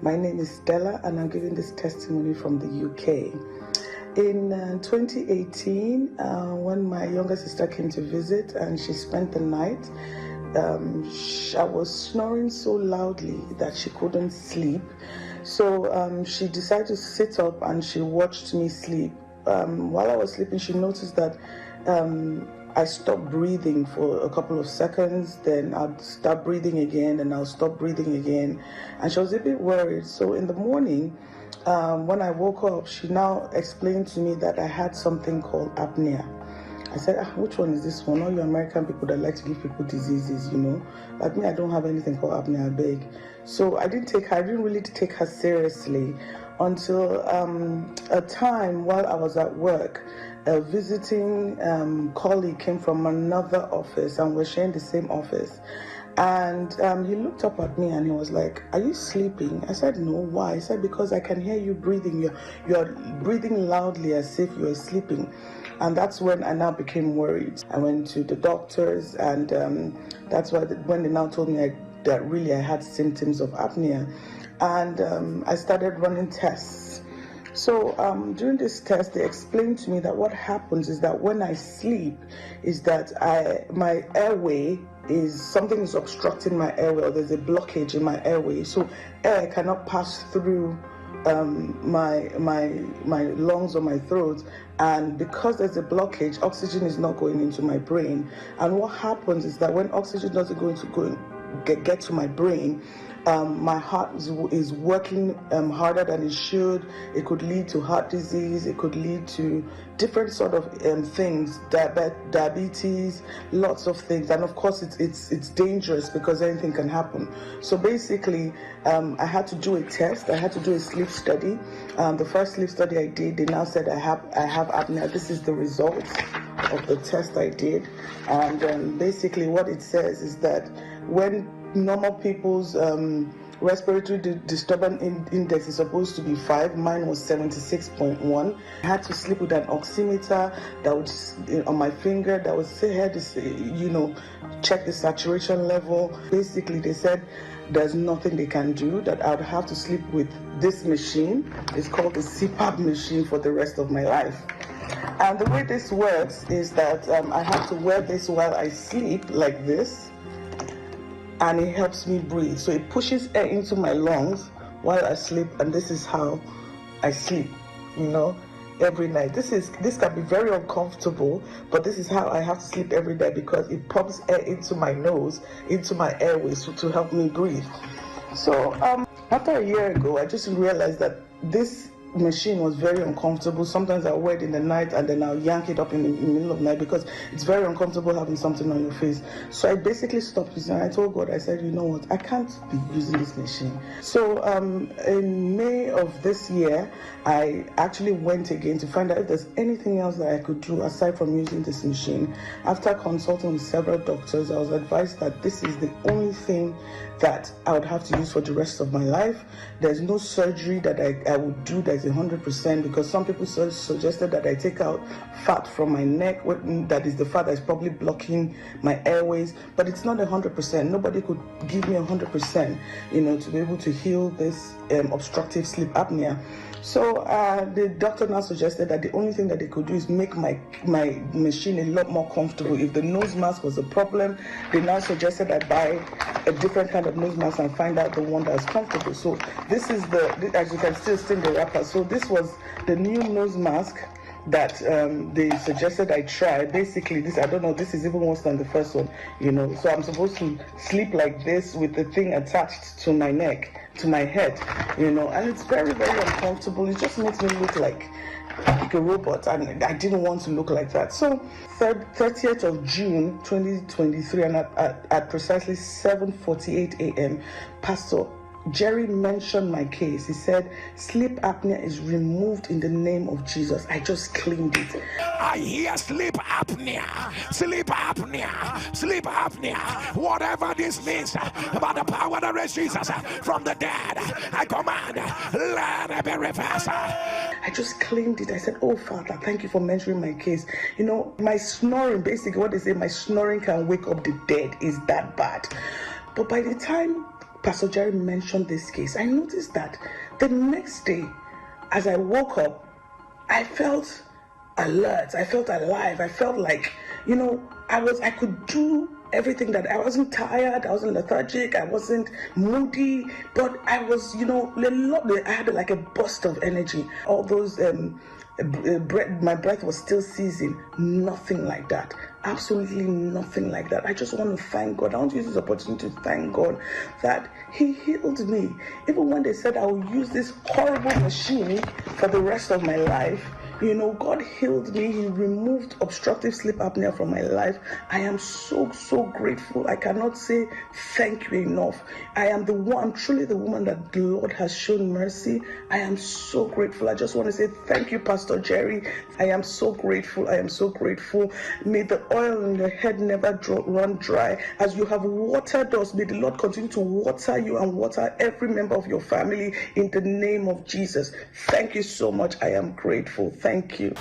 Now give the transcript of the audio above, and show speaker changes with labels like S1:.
S1: My name is Stella, and I'm giving this testimony from the UK. In 2018, when my younger sister came to visit and she spent the night, I was snoring so loudly that she couldn't sleep. So she decided to sit up and she watched me sleep. While I was sleeping, she noticed that I stopped breathing for a couple of seconds, then I'd start breathing again, and I'll stop breathing again. And she was a bit worried. So in the morning, when I woke up, she now explained to me that I had something called apnea. I said, which one is this one? All you American people that like to give people diseases, you know. Like me, I don't have anything called apnea, I beg. So I didn't really take her seriously until a time while I was at work. A visiting colleague came from another office, and we're sharing the same office. And he looked up at me and he was like, "Are you sleeping?" I said, "No." "Why?" He said, "Because I can hear you breathing. You're breathing loudly as if you're sleeping." And that's when I now became worried. I went to the doctors, and that's why when they now told me that really I had symptoms of apnea. And I started running tests. So during this test, they explained to me that what happens is that when I sleep, is that my airway something is obstructing my airway, or there's a blockage in my airway, so air cannot pass through my lungs or my throat, and because there's a blockage, oxygen is not going into my brain. And what happens is that when oxygen doesn't get to my brain, my heart is working harder than it should. It could lead to heart disease. It could lead to different sort of things, diabetes, lots of things. And of course, it's dangerous because anything can happen. So basically, I had to do a test. I had to do a sleep study. The first sleep study I did, they now said I have apnea. This is the results of the test I did. And basically, what it says is that when normal people's respiratory disturbance index is supposed to be 5. Mine was 76.1. I had to sleep with an oximeter that would on my finger that would say, check the saturation level. Basically, they said there's nothing they can do, that I would have to sleep with this machine. It's called the CPAP machine for the rest of my life. And the way this works is that I have to wear this while I sleep, like this. And it helps me breathe. So it pushes air into my lungs while I sleep, and this is how I sleep, every night. This can be very uncomfortable, but this is how I have to sleep every day, because it pumps air into my nose, into my airways to help me breathe. So after a year ago, I just realized that this machine was very uncomfortable. Sometimes I wear it in the night and then I'll yank it up in the middle of the night because it's very uncomfortable having something on your face. So I basically stopped using it. I told God, I said, you know what, I can't be using this machine. So in May of this year, I actually went again to find out if there's anything else that I could do aside from using this machine. After consulting with several doctors, I was advised that this is the only thing that I would have to use for the rest of my life. There's no surgery that I would do that's 100%, because some people suggested that I take out fat from my neck, that is the fat that's probably blocking my airways, but it's not 100%. Nobody could give me 100%, to be able to heal this obstructive sleep apnea. So the doctor now suggested that the only thing that they could do is make my machine a lot more comfortable. If the nose mask was a problem, they now suggested I buy a different kind of nose mask and find out the one that's comfortable. So this is as you can still see in the wrapper. So this was the new nose mask that they suggested I try. Basically, this is even worse than the first one, So I'm supposed to sleep like this with the thing attached to my neck, to my head, and it's very, very uncomfortable. It just makes me look like a robot, and I didn't want to look like that. So 30th of June 2023, and at precisely 7:48 a.m., Pastor Jerry mentioned my case. He said, sleep apnea is removed in the name of Jesus. I just claimed it.
S2: I hear sleep apnea, sleep apnea, sleep apnea. Whatever this means, by the power that raised Jesus from the dead, I command, let it be reversed.
S1: I just claimed it. I said, oh, Father, thank you for mentioning my case. My snoring, basically what they say, my snoring can wake up the dead, is that bad. But by the time Pastor Jerry mentioned this case, I noticed that the next day, as I woke up, I felt alert, I felt alive, I felt like, I could do everything. That I wasn't tired, I wasn't lethargic, I wasn't moody, but I was, I had like a burst of energy. All those my breath was still seizing. Nothing like that. Absolutely nothing like that. I just want to thank God. I want to use this opportunity to thank God that He healed me. Even when they said I will use this horrible machine for the rest of my life, God healed me. He removed obstructive sleep apnea from my life. I am so grateful. I cannot say thank you enough. I'm truly the woman that the Lord has shown mercy. I am so grateful. I just want to say thank you, Pastor Jerry. I am so grateful. I am so grateful. May the oil in your head never run dry. As you have watered us, may the Lord continue to water you and water every member of your family in the name of Jesus. Thank you so much. I am grateful. Thank you.